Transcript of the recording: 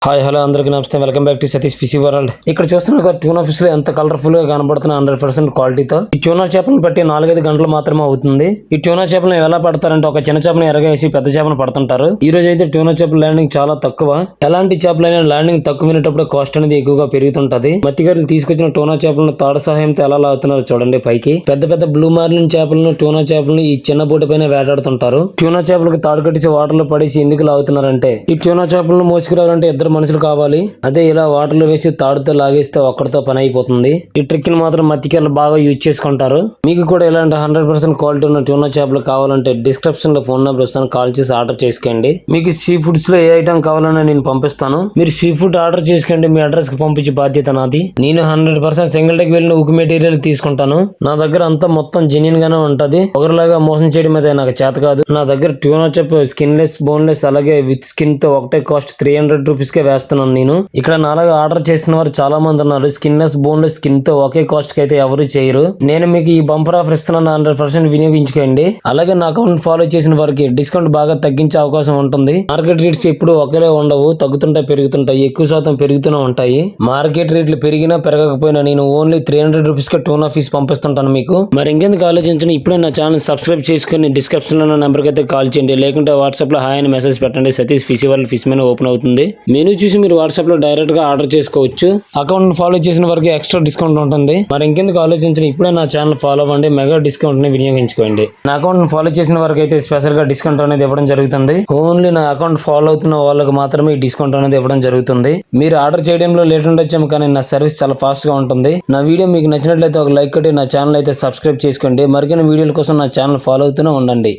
Hi hello అందరికీ నమస్తే, welcome back to Satish fish world. ఇక్కడ చూస్తున్న ట్యూనా ఫిష్ లో ఎంత కలర్ఫుల్ గా కనబడుతున్న 100% క్వాలిటీతో ఈ ట్యూనా చేపలను పట్టి 4-5 గంటలు మాత్రమే అవుతుంది. ఈ ట్యూనా చేపలను ఎలా పడతారంటే ఒక చిన్న చేపను ఎరగేసి పెద్ద చేపను పడుతుంటారు. ఈ రోజు అయితే ట్యూనా చేపల ల్యాండింగ్ చాలా తక్కువ. ఎలాంటి చేపలైనా ల్యాండింగ్ తక్కువైనప్పుడు కాస్ట్ అనేది ఎక్కువగా పెరుగుతుంటది. మత్స్యకారులు తీసుకొచ్చిన ట్యూనా చేపలను తాడు సహాయంతో ఎలా లాగుతున్నారో చూడండి పైకి. పెద్ద పెద్ద బ్లూ మార్లిన్ చేపలను ట్యూనా చేపలను ఈ చిన్న బోటు పైన వేటాడుతుంటారు. ట్యూనా చేపలకు తాడు కట్టేసి వాటర్ లో పడేసి ఎందుకు లాగుతున్నారంటే ఈ ట్యూనా చేపలను మోసుకురావాలంటే ఇద్దరు మనుషులు కావాలి. అదే ఇలా వాటర్ లో వేసి తాడుతో లాగేస్తే ఒక్కడితో పని అయిపోతుంది. ఈ ట్రిక్ ని మాత్రం మత్స్యకారులు బాగా యూజ్ చేసుకుంటారు. మీకు కూడా ఇలాంటి 100% క్వాలిటీ ఉన్న ట్యూనా చేపలు కావాలంటే డిస్క్రిప్షన్ లో ఫోన్ నెంబర్ ఇస్తాను, కాల్ చేసి ఆర్డర్ చేసుకోండి. మీకు సీ ఫుడ్స్ లో ఏ ఐటమ్ కావాలన్నా నేను పంపిస్తాను. మీరు సీ ఫుడ్ ఆర్డర్ చేసుకోండి, మీ అడ్రస్ కి పంపించే బాధ్యత నాది. నేను 100% సింగిల్ టెక్ వెళ్ళిన ఉక్ మెటీరియల్ తీసుకుంటాను. నా దగ్గర అంతా మొత్తం జెన్యూన్ గానే ఉంటది. ఒకరిలాగా మోసం చేయడం అయితే నాకు చేత కాదు. నా దగ్గర ట్యూనా చేప స్కిన్లెస్, బోన్లెస్ అలాగే విత్ స్కిన్ తో ఒకటే కాస్ట్ 300 రూపీస్ కే వేస్తున్నాను నేను. ఇక్కడ నాలాగా ఆర్డర్ చేసిన వారు చాలా మంది ఉన్నారు. స్కిన్లెస్, బోన్లెస్ స్కిన్ తో ఒకే కాస్ట్ కి అయితే ఎవరు చేయరు. నేను మీకు ఈ బంపర్ ఆఫర్ ఇస్తున్నాను, 100% వినియోగించుకోండి. అలాగే నా అకౌంట్ ఫాలో చేసిన వారికి డిస్కౌంట్ బాగా తగ్గించే అవకాశం ఉంటుంది. మార్కెట్ రేట్స్ ఎప్పుడు ఒకేలా ఉండవు, తగ్గుతుంటాయి పెరుగుతుంటాయి, ఎక్కువ శాతం పెరుగుతూనే ఉంటాయి. మార్కెట్ రేట్లు పెరిగినా పెరగకపోయినా నేను ఓన్లీ 300 రూపీస్ కి ట్యూనా ఫిష్ పంపిస్తుంటాను మీకు. మరి ఇంకెందుకు ఆలోచించండి, ఇప్పుడే నా ఛానల్ సబ్స్క్రైబ్ చేసుకుని డిస్క్రిప్షన్ లో నా నెంబర్ కి అయితే కాల్ చేయండి, లేకుంటే వాట్సాప్ లో హాయ్ అని మెసేజ్ పెట్టండి. Satish fish world fish menu open అవుతుంది. మెనూ చూసి మీరు వాట్సాప్ లో డైరెక్ట్ గా ఆర్డర్ చేసుకోవచ్చు. అకౌంట్ ఫాలో చేసిన వరకు ఎక్స్ట్రా డిస్కౌంట్ ఉంటుంది. మరి ఇంకెందుకు ఆలోచించండి, ఇప్పుడే నా ఛానల్ ఫాలో అవ్వండి, మెగా డిస్కౌంట్ ని వినియోగించుకోండి. నా అకౌంట్ ఫాలో చేసిన వరకు అయితే స్పెషల్ గా డిస్కౌంట్ అనేది ఇవ్వడం జరుగుతుంది. ఓన్లీ నా అకౌంట్ ఫాలో అవుతున్న వాళ్ళకి మాత్రమే ఈ డిస్కౌంట్ అనేది ఇవ్వడం జరుగుతుంది. మీరు ఆర్డర్ చేయడంలో లేట్ ఉండొచ్చాము, కానీ నా సర్వీస్ చాలా ఫాస్ట్ గా ఉంటుంది. నా వీడియో మీకు నచ్చినట్లయితే ఒక లైక్ కొట్టి నా ఛానల్ అయితే సబ్స్క్రైబ్ చేసుకోండి. మరికొన్ని వీడియోల కోసం నా ఛానల్ ఫాలో అవుతూనే ఉండండి.